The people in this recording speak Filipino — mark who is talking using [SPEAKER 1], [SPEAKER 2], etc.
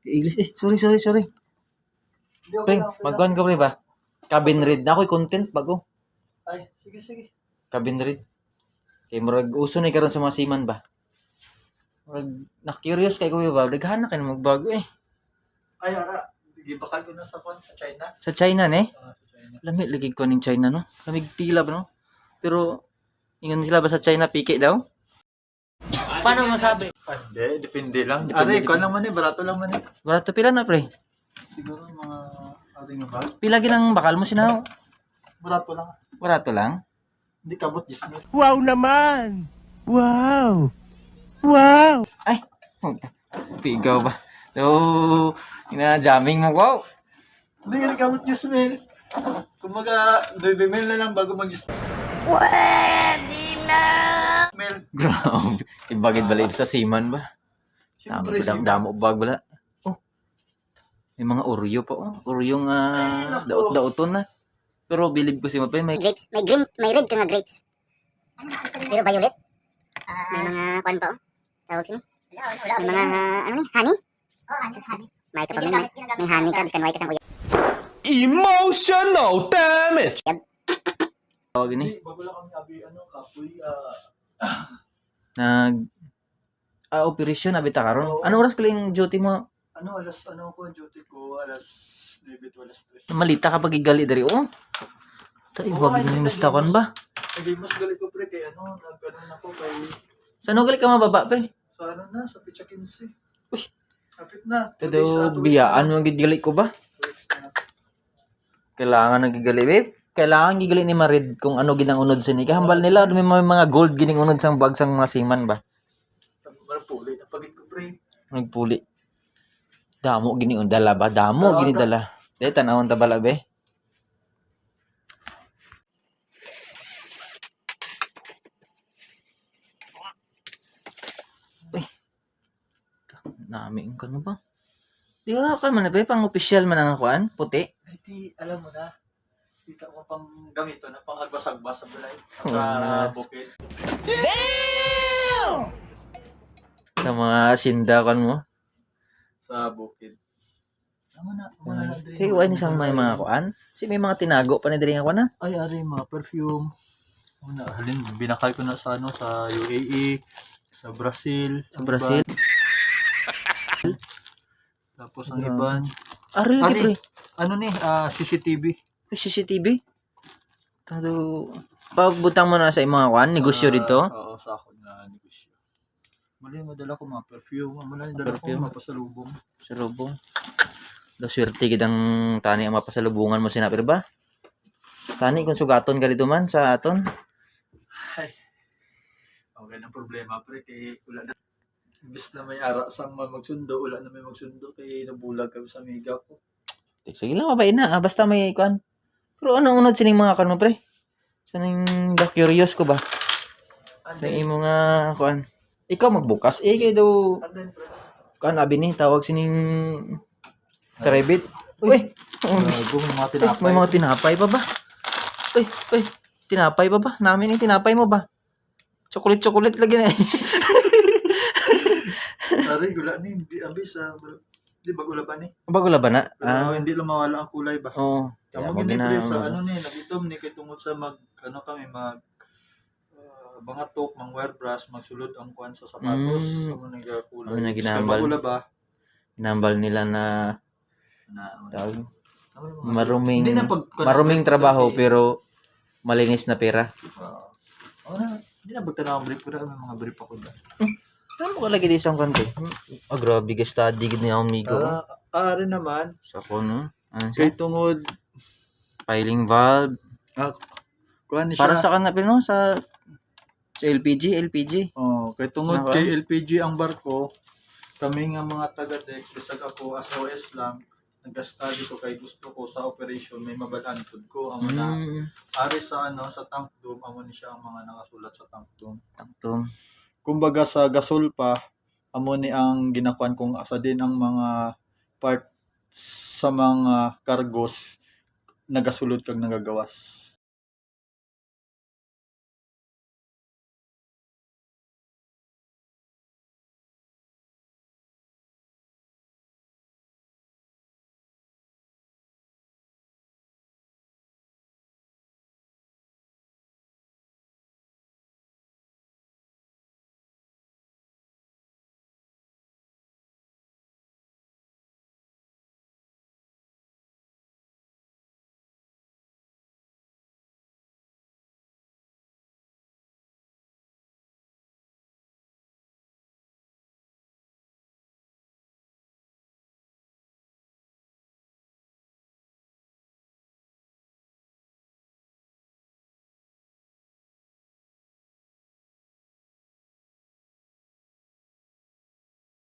[SPEAKER 1] English sorry.
[SPEAKER 2] Hindi, okay
[SPEAKER 1] Pre,
[SPEAKER 2] lang, okay lang.
[SPEAKER 1] magkuhan ka pre ba? Cabin read na ako'y content bago.
[SPEAKER 2] Ay, sige.
[SPEAKER 1] Cabin read. Kay murag uso na karon sa mga seaman ba? Murag na-curious kay kuya ba, daghan na kay magbago eh.
[SPEAKER 2] Ay, ara. Gibakal ko na sa China.
[SPEAKER 1] Sa China ne?
[SPEAKER 2] Sa China.
[SPEAKER 1] Lamig lagi ko ning China no. Lamig tila ba no? Pero ingon sila ba sa China piki daw? Paano masabi?
[SPEAKER 2] Hindi, depende lang. Ari, ikaw lang man eh. Barato lang man eh.
[SPEAKER 1] Barato pila na pre?
[SPEAKER 2] Siguro mga ating ba?
[SPEAKER 1] Pila ginang bakal mo sinaw?
[SPEAKER 2] Barato lang.
[SPEAKER 1] Barato lang.
[SPEAKER 2] Hindi kabot 10,000.
[SPEAKER 3] Wow naman! Wow!
[SPEAKER 1] Ay, pigaw ba? So, ina-jamming mo wow.
[SPEAKER 2] Hindi ka kabot 10,000. Kumaga, 2,000 na lang bago mag-10,000.
[SPEAKER 1] Grabe. Ibagid balib sa seaman ba?
[SPEAKER 2] Siyempre,
[SPEAKER 1] Damo bag bala. Oh. May mga Oreo pa oh. Oreo nga daot-daoton na. Pero bilib ko si Mapay may
[SPEAKER 4] Grapes. May green, may red ka nga grapes. Pero violet. May mga kwan pa, oh. Tawag sini. May mga, ano ni, honey? May ka pa may honey ka, biskan white ka sang uyab.
[SPEAKER 3] Emotional damage!
[SPEAKER 1] tawag ni.
[SPEAKER 2] Hindi, bago lang kami abi, kapoy,
[SPEAKER 1] Operation abita karon. Ano oras kaling duty mo?
[SPEAKER 2] duty ko, alas 9 to alas 3.
[SPEAKER 1] Malita kapag igali dari oh. Tay wag ni mistakon ba?
[SPEAKER 2] Hindi, mas galit ko pre, kay nag-ano ako kay,
[SPEAKER 1] Sa gali ka mababa pre?
[SPEAKER 2] sa Picha 15.
[SPEAKER 1] Uy.
[SPEAKER 2] Kapit na.
[SPEAKER 1] Todo biyaan mo gigali ko ba?
[SPEAKER 2] 2 weeks na.
[SPEAKER 1] Kailangan nagigali babe. Kailangan gigali ni Marid kung ano ginang unod sa ni. Kahambal nila may mga gold gining unod sang bag sang mga seaman ba?
[SPEAKER 2] Marapuli na pagit ko pre.
[SPEAKER 1] Nagpuli. Damo gini dala ba? Damo gini dala. Dahil tanawon ta bala be. Uy. Nami ko ba? Di ka man na be pang official man ang kuan, puti.
[SPEAKER 2] Ay, alam mo na. Kita ko pang gamito na pang agbasag-basa balay.
[SPEAKER 1] Oh,
[SPEAKER 2] Sa
[SPEAKER 1] yes.
[SPEAKER 2] bukid.
[SPEAKER 1] Sa mga sinda kan mo.
[SPEAKER 2] Sa bukid. Tama na.
[SPEAKER 1] Kaya wala ni sang may mga kuan. Si may mga tinago pa ni diri nga kuan na.
[SPEAKER 2] Ay, ari, mga perfume. Halin, binakal ko na sa sa UAE, sa Brazil.
[SPEAKER 1] Sa Brazil.
[SPEAKER 2] Tapos ang iban.
[SPEAKER 1] Ari pre.
[SPEAKER 2] Ano ni, CCTV.
[SPEAKER 1] CCTV. Tado pabutang mo na sa imong mga kuan, negosyo dito.
[SPEAKER 2] Oo, sa ako na negosyo. Mali, madala ko mga perfume. Mali, dala ko
[SPEAKER 1] Perfume.
[SPEAKER 2] mga pasalubong.
[SPEAKER 1] Sa lubong. Da swerte gidang tani ang mapasalubungan mo sinapir ba? Tani kung sugaton ka dito man sa aton.
[SPEAKER 2] Ay, okay na problema, pre. Kay wala na. Imbes na may ara sang magsundo, wala na may magsundo. Kay nabulag kami sa amiga ko.
[SPEAKER 1] Sige lang mabay na, basta may kuan. Pero anong unod sining mga kuan mo pre? Saning da curious ko ba? Sa imo nga kuan. Ikaw magbukas kay daw
[SPEAKER 2] And then, pre.
[SPEAKER 1] kuan abi ni tawag sining Trebit. Uy,
[SPEAKER 2] May mga tinapay.
[SPEAKER 1] may mga tinapay pa ba? Uy, tinapay pa ba? Namin yung tinapay mo ba? Chocolate lagi na eh.
[SPEAKER 2] Sorry, gula ni. Abis, di ba gula ba ni?
[SPEAKER 1] Bago laban na?
[SPEAKER 2] Pero hindi lumawala ang kulay ba?
[SPEAKER 1] Oo.
[SPEAKER 2] Tama gini pre sa nagitom ni kay tungod sa bangatok, mang wire brush, magsulod ang kuan sa sapatos, amo nagakulay.
[SPEAKER 1] Ano na ginahambal?
[SPEAKER 2] Gula ba?
[SPEAKER 1] Inambal nila na tawag, maruming
[SPEAKER 2] Hindi na
[SPEAKER 1] maruming trabaho pero malinis na pera.
[SPEAKER 2] Hindi na pagtanaw ang brief ko na may mga brief ako na.
[SPEAKER 1] Ano ko lagi di isang kanto? Grabe ka study gid ni amigo.
[SPEAKER 2] Ari naman,
[SPEAKER 1] Sa ko no. Ano
[SPEAKER 2] kay
[SPEAKER 1] siya?
[SPEAKER 2] tungod
[SPEAKER 1] Filing valve.
[SPEAKER 2] kuan ni siya.
[SPEAKER 1] Para sa kanapin no sa LPG.
[SPEAKER 2] Oh, kay tungod
[SPEAKER 1] Ano,
[SPEAKER 2] kay LPG ang barko, kami nga mga taga-deck, bisag ako as OS lang, nag-study ko kay gusto ko sa operation may mabalantod ko ang na ari sa sa tank dome amo ni siya ang mga nakasulat sa tank dome.
[SPEAKER 1] Takto.
[SPEAKER 2] Kumbaga sa gasol pa amo ni ang ginakuan kong asa din ang mga part sa mga cargos nagasulod kag nagagawas.